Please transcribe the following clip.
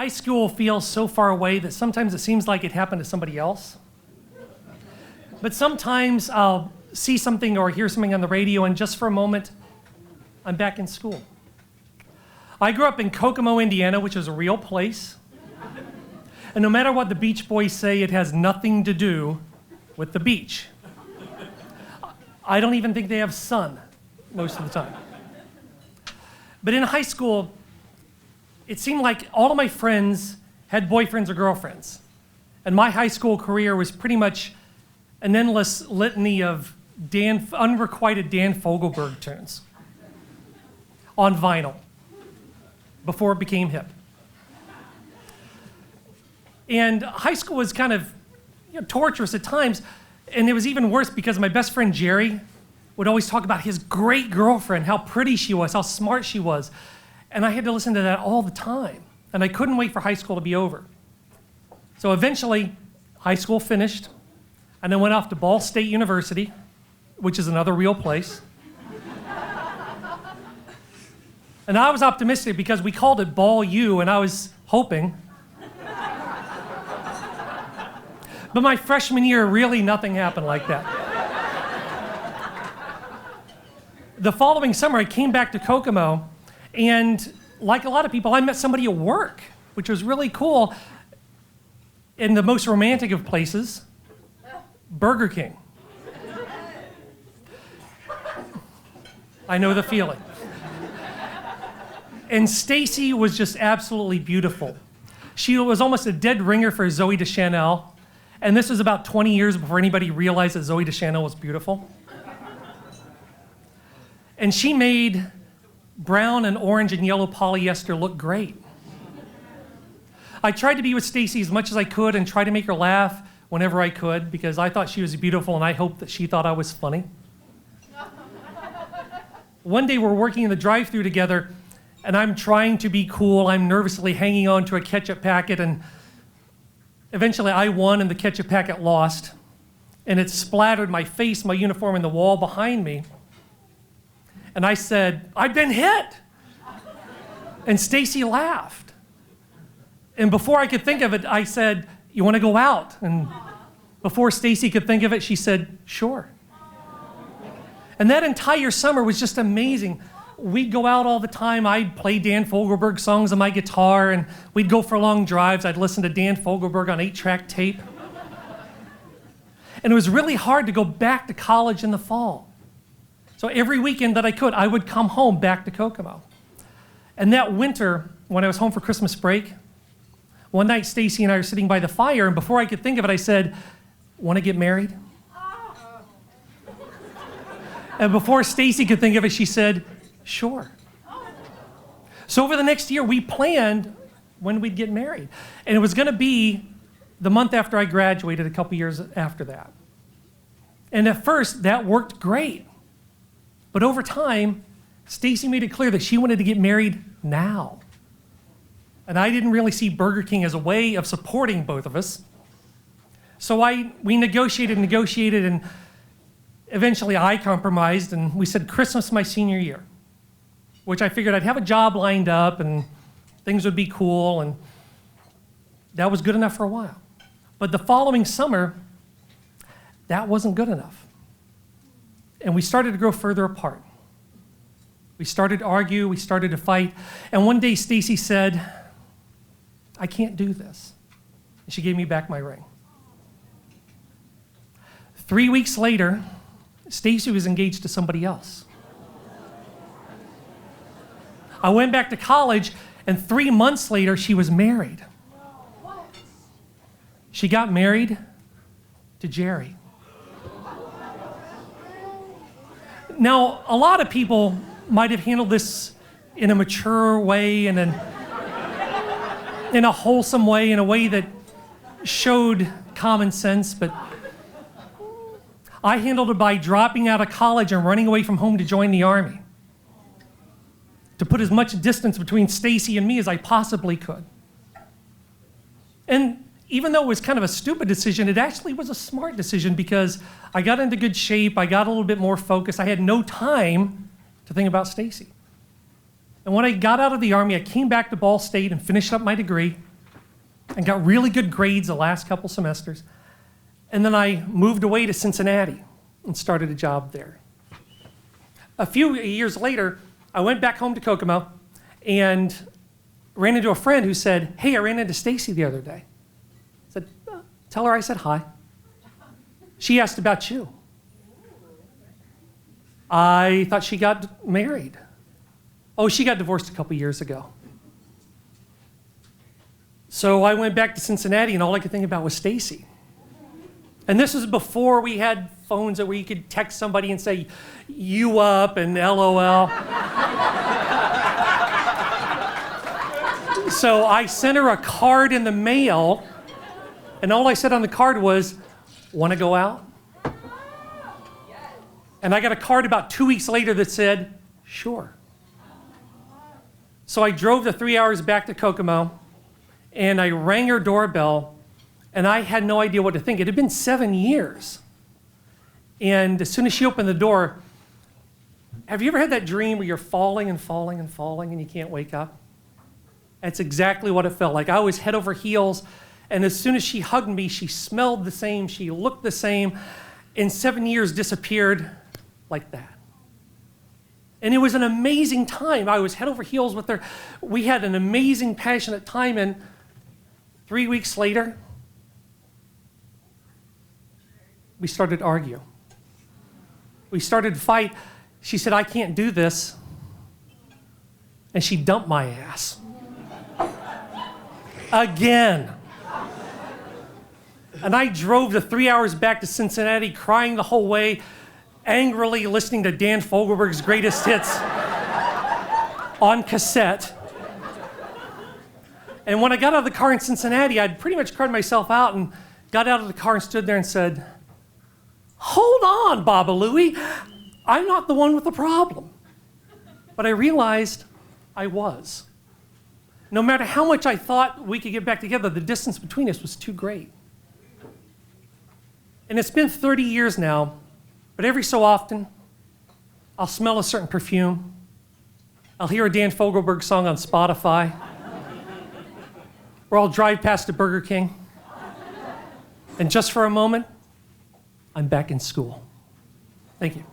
High school feels so far away that sometimes it seems like it happened to somebody else. But sometimes I'll see something or hear something on the radio, and just for a moment, I'm back in school. I grew up in Kokomo, Indiana, which is a real place. And no matter what the Beach Boys say, it has nothing to do with the beach. I don't even think they have sun most of the time. But in high school, it seemed like all of my friends had boyfriends or girlfriends. And my high school career was pretty much an endless litany of unrequited Dan Fogelberg tunes on vinyl before it became hip. And high school was kind of torturous at times, and it was even worse because my best friend Jerry would always talk about his great girlfriend, how pretty she was, how smart she was. And I had to listen to that all the time. And I couldn't wait for high school to be over. So eventually, high school finished, and I went off to Ball State University, which is another real place. And I was optimistic because we called it Ball U, and I was hoping. But my freshman year, really nothing happened like that. The following summer, I came back to Kokomo, and like a lot of people, I met somebody at work, which was really cool. In the most romantic of places, Burger King. I know the feeling. And Stacy was just absolutely beautiful. She was almost a dead ringer for Zooey Deschanel. And this was about 20 years before anybody realized that Zooey Deschanel was beautiful. And she made brown and orange and yellow polyester look great. I tried to be with Stacy as much as I could and try to make her laugh whenever I could because I thought she was beautiful and I hoped that she thought I was funny. One day we're working in the drive-thru together and I'm trying to be cool. I'm nervously hanging on to a ketchup packet, and eventually I won and the ketchup packet lost, and it splattered my face, my uniform, and the wall behind me. And I said, "I've been hit." And Stacy laughed. And before I could think of it, I said, "You want to go out?" And before Stacy could think of it, she said, "Sure." And that entire summer was just amazing. We'd go out all the time. I'd play Dan Fogelberg songs on my guitar, and we'd go for long drives. I'd listen to Dan Fogelberg on 8-track tape. And it was really hard to go back to college in the fall. So every weekend that I could, I would come home back to Kokomo. And that winter, when I was home for Christmas break, one night Stacy and I were sitting by the fire, and before I could think of it, I said, "Want to get married?" And before Stacy could think of it, she said, "Sure." So over the next year, we planned when we'd get married. And it was going to be the month after I graduated, a couple years after that. And at first, that worked great. But over time, Stacy made it clear that she wanted to get married now. And I didn't really see Burger King as a way of supporting both of us. So we negotiated, and eventually I compromised, and we said Christmas my senior year, which I figured I'd have a job lined up and things would be cool, and that was good enough for a while. But the following summer, that wasn't good enough. And we started to grow further apart. We started to argue, we started to fight, and one day Stacy said, "I can't do this." And she gave me back my ring. 3 weeks later, Stacy was engaged to somebody else. I went back to college, and 3 months later, she was married. She got married to Jerry. Now, a lot of people might have handled this in a mature way and in a wholesome way, in a way that showed common sense, but I handled it by dropping out of college and running away from home to join the Army, to put as much distance between Stacy and me as I possibly could. And even though it was kind of a stupid decision, it actually was a smart decision because I got into good shape, I got a little bit more focused, I had no time to think about Stacy. And when I got out of the Army, I came back to Ball State and finished up my degree, and got really good grades the last couple semesters. And then I moved away to Cincinnati and started a job there. A few years later, I went back home to Kokomo and ran into a friend who said, hey, I ran into Stacy the other day. I said, tell her I said hi. She asked about you. I thought she got married. Oh, she got divorced a couple years ago. So I went back to Cincinnati and all I could think about was Stacy. And this was before we had phones where you could text somebody and say, you up and LOL. So I sent her a card in the mail, and all I said on the card was, want to go out? And I got a card about 2 weeks later that said, sure. So I drove the 3 hours back to Kokomo, and I rang her doorbell, and I had no idea what to think. It had been 7 years. And as soon as she opened the door, have you ever had that dream where you're falling and falling and falling and you can't wake up? That's exactly what it felt like. I was head over heels, and as soon as she hugged me, she smelled the same, she looked the same, and 7 years disappeared like that. And it was an amazing time. I was head over heels with her. We had an amazing, passionate time, and 3 weeks later, we started to argue. We started to fight. She said, I can't do this. And she dumped my ass. Again. And I drove the 3 hours back to Cincinnati, crying the whole way, angrily listening to Dan Fogelberg's greatest hits on cassette. And when I got out of the car in Cincinnati, I'd pretty much cried myself out and got out of the car and stood there and said, hold on, Baba Louie, I'm not the one with the problem. But I realized I was. No matter how much I thought we could get back together, the distance between us was too great. And it's been 30 years now, but every so often, I'll smell a certain perfume. I'll hear a Dan Fogelberg song on Spotify. Or I'll drive past a Burger King. And just for a moment, I'm back in school. Thank you.